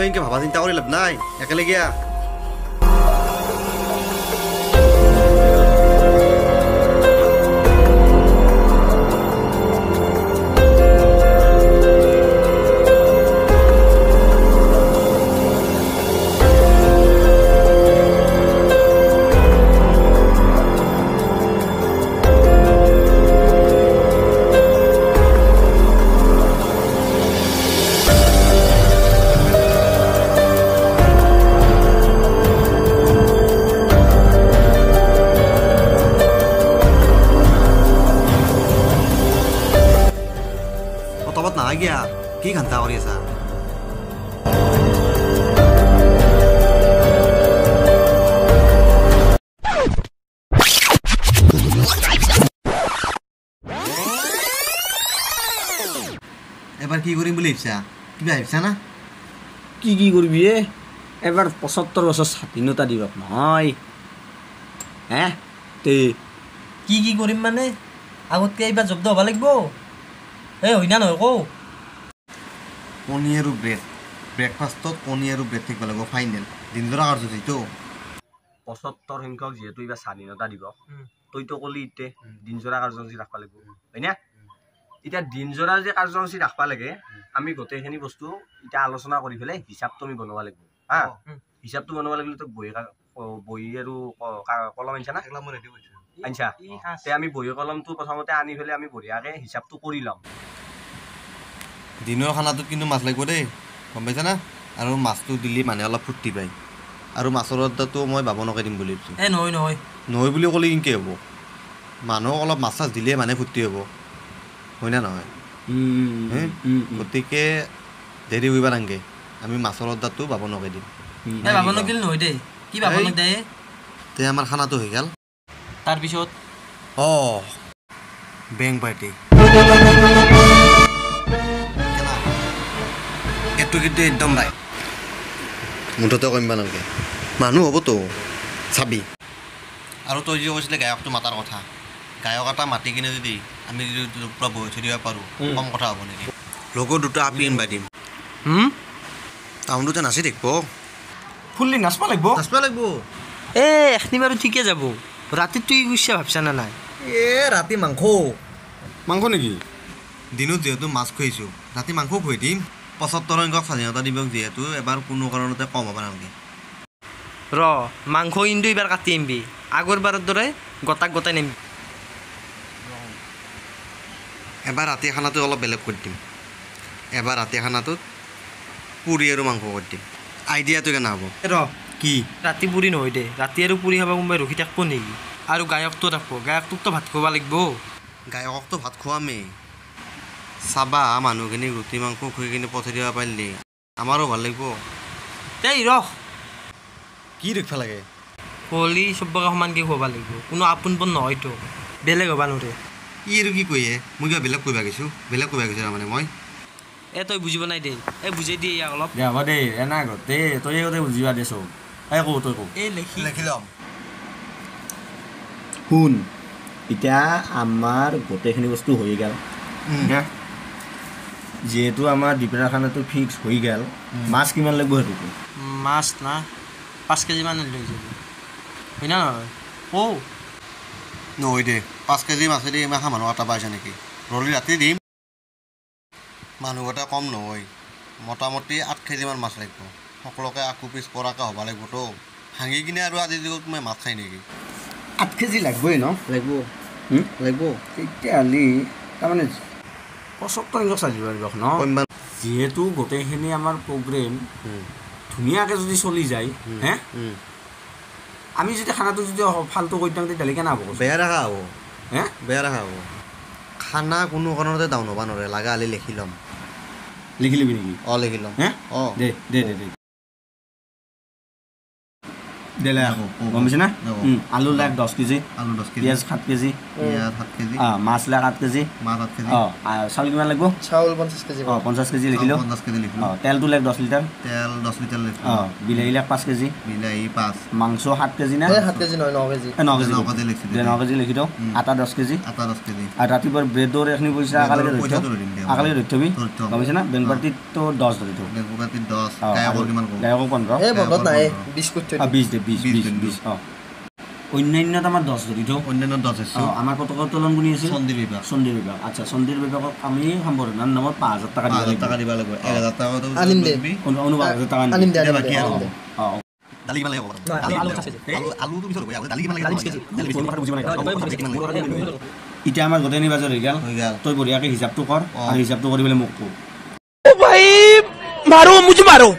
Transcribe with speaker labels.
Speaker 1: ইনকে ভাবা চিন্তা কৰি লাভ নাই একেলগে তবত না গিয়া কি ঘন্টা কৰি আছা এবাৰ কি কৰিম বুলি ভাবিছা কিবা ভাবিছা না
Speaker 2: কি কৰিবি এবাৰ ৭৫ বছৰ স্বাধীনতা দিৱস নহয় তে
Speaker 3: কি কৰিম মানে আগতকে এইবাৰ জব্দ হ'ব লাগিব হয় না নহয় কও
Speaker 1: কণী আৰু ব্ৰেকফাষ্টত কণী আৰু ব্ৰেড থাকিব লাগিব ফাইনেল দিনজোৰা কাৰ্যসূচীটো
Speaker 4: ৭৫ সংখ্যক যিহেতু এইবাৰ স্বাধীনতা দিৱস তইতো কলি ইতে দিনজোৰা কাৰ্যসূচী ৰাখবা লাগিব হয় না এতিয়া দিনজোৰা যে কাৰ্যসূচী ৰাখবা লাগে আমি গোটেইখিনি বস্তু এতিয়া আলোচনা কৰি পেলাই হিচাপটো আমি বনাব লাগিব হা হিচাপটো বনাব লাগিলে তো বহি আৰু কলম আনিছা না আনিছা তে আমি বহি কলমটো প্ৰথমতে আনি পেলাই আমি বঢ়িয়াকে হিচাপটো কৰি ল'ম
Speaker 1: দিনৰ খানাটোত কিন্তু মাছ লাগিব দেই গম পাইছা না আৰু মাছটো দিলে মানে অলপ ফূৰ্তি পায় আৰু মাছৰ আড্ডাটো মই বাবনকে দিম বুলি ভাবিছোঁ নহয় বুলি ক'লে কিনকে হ'ব মানুহক অলপ মাছ চাছ দিলে মানে ফূৰ্তি হ'ব হয় না নহয় গতিকে দেৰি কৰিব নাংগে আমি মাছৰ আড্ডাটো বাবনকে দিম তে আমাৰ খানাটো হৈ গ'ল
Speaker 3: তাৰপিছত
Speaker 1: বেং পাৰ্টি এইটো কিন্তু একদম নাই মুঠতে কমিব নালাগে মানুহ হ'বতো চাবি আৰু তই যি কৈছিলে গায়কটো মাতাৰ কথা গায়ক এটা মাতি কিনে যদি আমি যদি পূৰা বহি থৈ দিব পাৰোঁ কম কথা হ'ব নেকি লগৰ দুটা আপি ইনভাই দিম টাউনটোতে নাচি থাকিব
Speaker 2: ফুল্লি নাচবা লাগিব
Speaker 3: এখনি বাৰু ঠিকে যাব ৰাতি তুই গুচা ভাবছা না নাই
Speaker 1: ৰাতি মাংস নেকি দিনত যিহেতু মাছ খুৱাইছোঁ ৰাতি মাংস খুৱাই দিম ৭৫ সংখ্যক স্বাধীনতা দিৱস যিহেতু এবাৰ কোনো কাৰণতে কম হ'ব নালাগে
Speaker 3: মাংস কিন্তু এইবাৰ কাটি আনিবি আগৰ বাৰৰ দৰে গোটাই নিবি
Speaker 1: এবাৰ ৰাতি খানাটো অলপ বেলেগ কৰি দিম এবাৰ ৰাতি খানাটোত পুৰি আৰু মাংস কৰি দিম আইডিয়াটো কেনে হ'ব কি
Speaker 3: ৰাতি পুৰি নহয় দে ৰাতি আৰু পুৰি খাব কোনোবাই ৰখি থাকিব নেকি আৰু গায়কটো থাকিব গায়কটোকতো ভাত খুৱাব লাগিব
Speaker 1: গায়ককতো ভাত খুৱামেই চাবা মানুহখিনি ৰুটি মাংস খুৱাই কিনে পঠাই দিব পাৰিলে আমাৰো ভাল লাগিব কি দেখিব লাগে
Speaker 3: হলি চবকে সমানকৈ খুৱাব লাগিব কোনো আপোনপন নহয়তো বেলেগ হ'ব নোৱাৰে
Speaker 1: ই আৰু কি কৈয়ে মই কিবা বেলেগ কৈবা গৈছোঁ তাৰমানে মই
Speaker 3: তই বুজিব নাই দে বুজাই দিয়ে ইয়াক অলপ
Speaker 2: হ'ব দে এনা আগতে তই বুজিবা দে চব তই কওঁ
Speaker 1: লিখি ল'ম
Speaker 2: শুন এতিয়া আমাৰ গোটেইখিনি বস্তু হৈ গ'ল যিহেতু আমাৰ দীপেৰা খানাটো ফিক্স হৈ গ'ল মাছ কিমান লাগিব সেইটো
Speaker 3: মাছ না 5 কেজি মান লৈ যাব হয় না নহয়
Speaker 1: নহয় দে 5 কেজি মাছেদি ইমান মানুহ এটা পাইছে নেকি ৰলি ৰাতি দিম মানুহ এটা কম নহয় মোটামুটি 8 কেজিমান মাছ লাগিব সকলোকে আকু পিছ পৰাকৈ হ'ব লাগিবতো ভাঙি কিনে আৰু আজি যুগত মই মাছ খাই নেকি
Speaker 2: 8 কেজি লাগবই ন লাগিব তেতিয়াহ'লে তাৰমানে ৭৫ সংখ্যক স্বাধীনতা দিৱস ন যিহেতু গোটেইখিনি আমাৰ প্ৰগ্ৰেম ধুনীয়াকৈ যদি চলি যায় আমি যদি খানাটো যদি ফাল্টু কৰি দিওঁ তেতিয়াহ'লে কেনে হ'ব
Speaker 1: বেয়া ৰখা হ'ব খানা কোনো কাৰণতে ডাউন হ'ব নোৱাৰে লাগা হ'লে লিখি ল'ম
Speaker 2: লিখি ল'বি নেকি
Speaker 1: লিখি ল'ম
Speaker 2: দে দেলে
Speaker 1: আকৌ
Speaker 2: গম পাইছে না
Speaker 1: আকৌ।
Speaker 2: আলু লাগ 10 কেজি
Speaker 1: আলু 10 কেজি
Speaker 2: পিঁয়াজ 7 কেজি
Speaker 1: পিঁয়াজ 7 কেজি
Speaker 2: মাছ লাগ 8 কেজি
Speaker 1: মাছ 8 কেজি
Speaker 2: চাউল কিমান লাগিব
Speaker 3: চাউল 50 কেজি
Speaker 2: 50 কেজি লিখিলো
Speaker 1: 50 কেজি লিখিলো
Speaker 2: তেলটো লাগ 10 লিটাৰ
Speaker 1: তেল 10 লিটাৰ লিখিলো
Speaker 2: বিলাহী লাগ 5 কেজি
Speaker 1: বিলাহী 5
Speaker 2: মাংস 7 কেজি না
Speaker 3: 7 কেজি নহয় 9 কেজি
Speaker 2: 9 কেজি
Speaker 1: 9 কেজি লিখছি
Speaker 2: 9 কেজি লিখি দিওঁ আটা 10 কেজি
Speaker 1: আটা 10 কেজি
Speaker 2: আৰু ৰাতিপুৱাৰ ব্ৰেডৰ এখনি পইচা আকালৈকে
Speaker 1: পইচা ধৰি দিম দে
Speaker 2: আকালৈকে ধৰি থবি
Speaker 1: ধৰি থম।
Speaker 2: গম পাইছে না বেংবাৰ্টিতো 10 ধৰি থওঁ
Speaker 1: বেগুকাতি 10 গায়কৰ কিমান কম
Speaker 2: গায়কক 15
Speaker 3: এই বন্ধত নাই 20 কোটি
Speaker 2: 20 দে 20 অন্যান্যত আমাৰ 10 ধৰি থওঁ
Speaker 1: অন্যান্য 10 আছে
Speaker 2: আমাৰ পতাকা উত্তোলন কোনি আছিল
Speaker 1: সন্দীপ বিভাগ
Speaker 2: সন্ধিৰ বিভাগ আচ্ছা সন্ধিৰ বিভাগক আমি সম্বৰ্ধনাৰ নামত 5000 টাকা দিব
Speaker 1: 5000 টাকা দিব লাগিব 1000 টাকা তো
Speaker 3: আনিম দে।
Speaker 2: অনুবাদ টাকা
Speaker 3: আনিম দে
Speaker 1: বাকি আৰু
Speaker 2: অঁ
Speaker 1: দালি কিমান লাগিব
Speaker 3: আলু 50 কেজি
Speaker 1: আলু তো পিছত হ'ব দালি কিমান লাগিব
Speaker 2: এতিয়া আমাৰ গোটেই বাজাৰ হৈ গ'ল
Speaker 1: হৈ গ'ল
Speaker 2: তই বঢ়িয়াকৈ হিচাপটো কৰ আৰু হিচাপটো কৰি পেলাই মোক কওঁ
Speaker 5: भाई मारो मुझे मारो